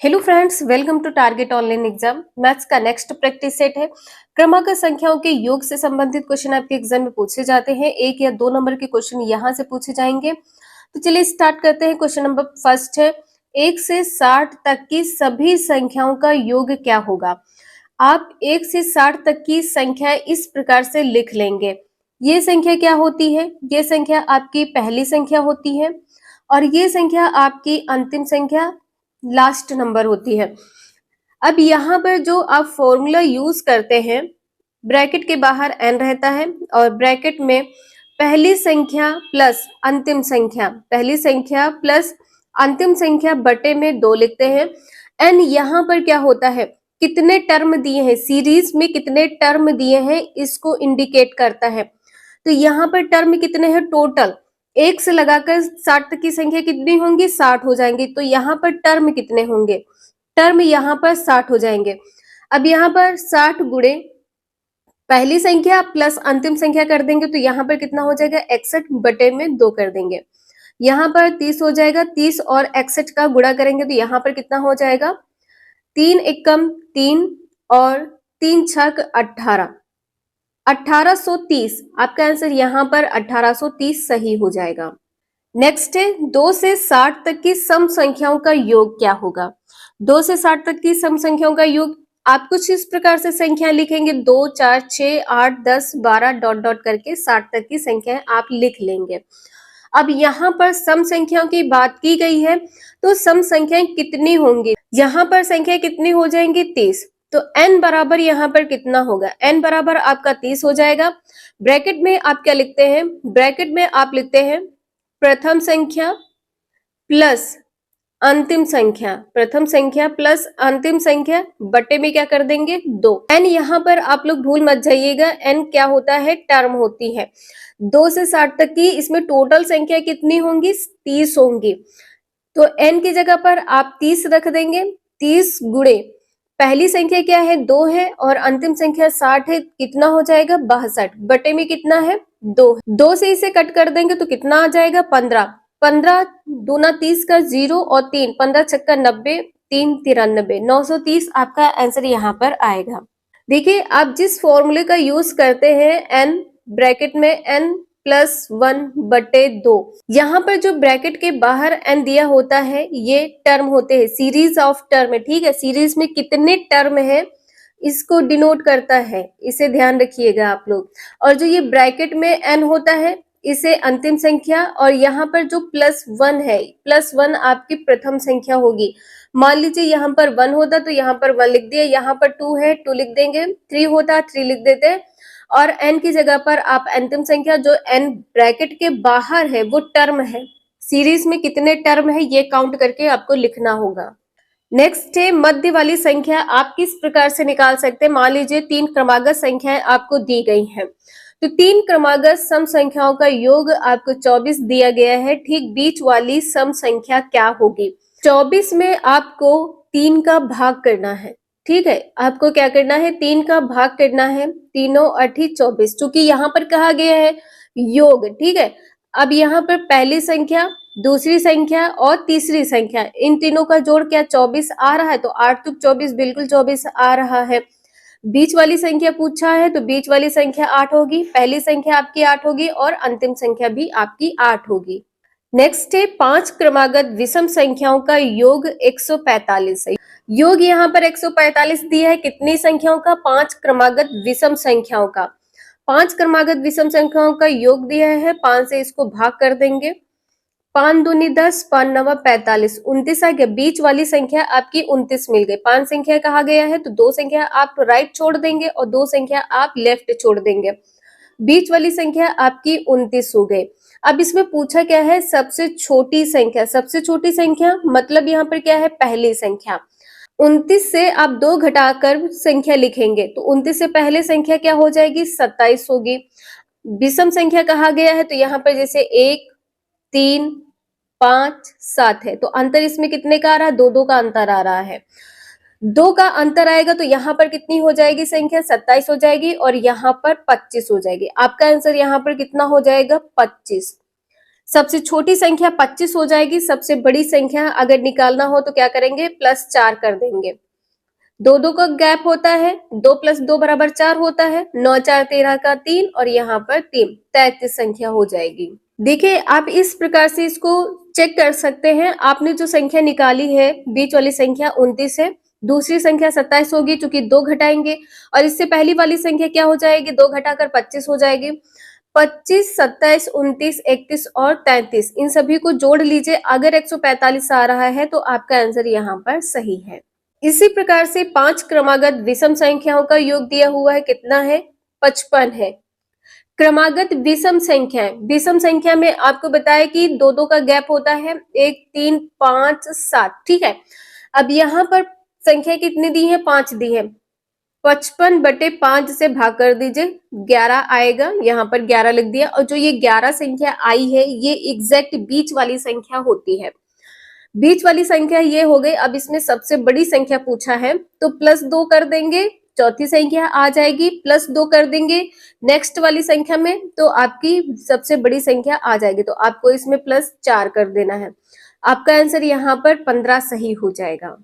Hello friends, welcome to target online exam. Maths का next practice set है। क्रमांक संख्याओं के योग से संबंधित क्वेश्चन आपके एग्जाम में पूछे जाते हैं। 1 या 2 नंबर के क्वेश्चन यहाँ से पूछे जाएंगे। तो चलिए स्टार्ट करते हैं। क्वेश्चन नंबर फर्स्ट है, 1 से 60 तक की सभी संख्याओं का योग क्या होगा। आप 1 से 60 तक की संख्या इस प्रकार से लिख लेंगे। ये संख्या क्या होती है? ये संख्या आपकी पहली संख्या होती है और ये संख्या आपकी अंतिम संख्या लास्ट नंबर होती है। अब यहाँ पर जो आप फॉर्मूला यूज करते हैं, ब्रैकेट के बाहर n रहता है और ब्रैकेट में पहली संख्या प्लस अंतिम संख्या, पहली संख्या प्लस अंतिम संख्या बटे में 2 लिखते हैं। n यहाँ पर क्या होता है, कितने टर्म दिए हैं, सीरीज में कितने टर्म दिए हैं इसको इंडिकेट करता है। तो यहाँ पर टर्म कितने हैं टोटल, 1 से लगाकर 60 तक की संख्या कितनी होंगी, 60 हो जाएंगी। तो यहाँ पर टर्म कितने होंगे, टर्म यहाँ पर 60 हो जाएंगे। अब यहाँ पर 60 गुणे पहली संख्या प्लस अंतिम संख्या कर देंगे तो यहाँ पर कितना हो जाएगा, 61 बटे में 2 कर देंगे। यहाँ पर 30 हो जाएगा, 30 और 61 का गुणा करेंगे तो यहाँ पर कितना हो जाएगा, 3 एकम 3 और 3 छक 18, 1830। आपका आंसर यहाँ पर 1830 सही हो जाएगा। नेक्स्ट है, 2 से 60 तक की सम संख्याओं का योग क्या होगा। 2 से 60 तक की सम संख्याओं का योग आप कुछ इस प्रकार से संख्या लिखेंगे, 2 4 6 8 10 12 डॉट डॉट करके 60 तक की संख्या आप लिख लेंगे। अब यहाँ पर सम संख्याओं की बात की गई है तो सम संख्याएं कितनी होंगी, यहाँ पर संख्या कितनी हो जाएंगी, 30। तो n बराबर यहाँ पर कितना होगा, n बराबर आपका 30 हो जाएगा। ब्रैकेट में आप क्या लिखते हैं, ब्रैकेट में आप लिखते हैं प्रथम संख्या प्लस अंतिम संख्या, प्रथम संख्या प्लस अंतिम संख्या बटे में क्या कर देंगे, 2। n यहाँ पर आप लोग भूल मत जाइएगा, n क्या होता है, टर्म होती है। 2 से 60 तक की इसमें टोटल संख्या कितनी होंगी, 30 होंगी। तो n की जगह पर आप 30 रख देंगे। 30 गुणे पहली संख्या क्या है, 2 है और अंतिम संख्या 60 है, कितना हो जाएगा, 62 बटे में कितना है, 2। 2 से इसे कट कर देंगे तो कितना आ जाएगा, 15। 15 दूना 30 का 0 और 3, 15 छक्का 90, 3 93, 930 आपका आंसर यहाँ पर आएगा। देखिए, आप जिस फॉर्मूले का यूज करते हैं n ब्रैकेट में n प्लस 1 बटे 2, यहाँ पर जो ब्रैकेट के बाहर n दिया होता है ये टर्म होते हैं, सीरीज ऑफ टर्म है। ठीक है, सीरीज में कितने टर्म है इसको डिनोट करता है, इसे ध्यान रखिएगा आप लोग। और जो ये ब्रैकेट में n होता है इसे अंतिम संख्या, और यहाँ पर जो प्लस 1 है, प्लस 1 आपकी प्रथम संख्या होगी। मान लीजिए यहाँ पर 1 होता तो यहाँ पर 1 लिख दिया, यहाँ पर 2 है 2 लिख देंगे, 3 होता 3 लिख देते, और n की जगह पर आप अंतिम संख्या जो n ब्रैकेट के बाहर है वो टर्म है, सीरीज में कितने टर्म है ये काउंट करके आपको लिखना होगा। नेक्स्ट है, मध्य वाली संख्या आप किस प्रकार से निकाल सकते हैं। मान लीजिए 3 क्रमागत संख्याएं आपको दी गई हैं, तो 3 क्रमागत सम संख्याओं का योग आपको 24 दिया गया है। ठीक बीच वाली सम संख्या क्या होगी, 24 में आपको 3 का भाग करना है। ठीक है, आपको क्या करना है, 3 का भाग करना है, तीनों 8 24, चूंकि यहाँ पर कहा गया है योग। ठीक है, अब यहाँ पर पहली संख्या, दूसरी संख्या और तीसरी संख्या, इन तीनों का जोड़ क्या 24 आ रहा है, तो 8 तुक 24, बिल्कुल 24 आ रहा है। बीच वाली संख्या पूछा है तो बीच वाली संख्या 8 होगी, पहली संख्या आपकी 8 होगी और अंतिम संख्या भी आपकी 8 होगी। नेक्स्ट है, 5 क्रमागत विषम संख्याओं का योग 145 है। योग यहाँ पर 145 दिया है, कितनी संख्याओं का, 5 क्रमागत विषम संख्याओं का। 5 क्रमागत विषम संख्याओं का योग दिया है, 5 से इसको भाग कर देंगे, 5 दूनी 10, 5 नवा 45, 29 आ गया। बीच वाली संख्या आपकी 29 मिल गई। 5 संख्या कहा गया है तो 2 संख्या आप राइट छोड़ देंगे और 2 संख्या आप लेफ्ट छोड़ देंगे, बीच वाली संख्या आपकी 29 हो गई। अब इसमें पूछा क्या है, सबसे छोटी संख्या, सबसे छोटी संख्या मतलब यहाँ पर क्या है, पहली संख्या। 29 से आप 2 घटाकर संख्या लिखेंगे तो 29 से पहले संख्या क्या हो जाएगी, 27 होगी। विषम संख्या कहा गया है तो यहाँ पर जैसे 1 3 5 7 है, तो अंतर इसमें कितने का आ रहा है, 2 2 का अंतर आ रहा है। 2 का अंतर आएगा तो यहाँ पर कितनी हो जाएगी संख्या, 27 हो जाएगी और यहाँ पर 25 हो जाएगी। आपका आंसर यहाँ पर कितना हो जाएगा, 25। सबसे छोटी संख्या 25 हो जाएगी, सबसे बड़ी संख्या अगर निकालना हो तो क्या करेंगे, +4 कर देंगे। दो दो का गैप होता है, 2 + 2 = 4 होता है, 9 4 13 का 3 और यहाँ पर 3, 33 संख्या हो जाएगी। देखिए आप इस प्रकार से इसको चेक कर सकते हैं। आपने जो संख्या निकाली है, बीच वाली संख्या 29 है, दूसरी संख्या 27 होगी चूंकि 2 घटाएंगे, और इससे पहली वाली संख्या क्या हो जाएगी, 2 घटाकर 25 हो जाएगी। 25, 27, 29, 31 और 33 इन सभी को जोड़ लीजिए। अगर 145 आ रहा है तो आपका आंसर यहाँ पर सही है। इसी प्रकार से 5 क्रमागत विषम संख्याओं का योग दिया हुआ है, कितना है, 55 है। क्रमागत विषम संख्या में आपको बताया कि दो दो का गैप होता है, 1 3 5 7, ठीक है। अब यहाँ पर संख्या कितनी दी है, 5 दी है, 55/5 से भाग कर दीजिए, 11 आएगा, यहाँ पर 11 लिख दिया। और जो ये 11 संख्या आई है ये एग्जैक्ट बीच वाली संख्या होती है। बीच वाली संख्या ये हो गई। अब इसमें सबसे बड़ी संख्या पूछा है तो +2 कर देंगे, चौथी संख्या आ जाएगी, +2 कर देंगे नेक्स्ट वाली संख्या में तो आपकी सबसे बड़ी संख्या आ जाएगी। तो आपको इसमें +4 कर देना है। आपका आंसर यहाँ पर 15 सही हो जाएगा।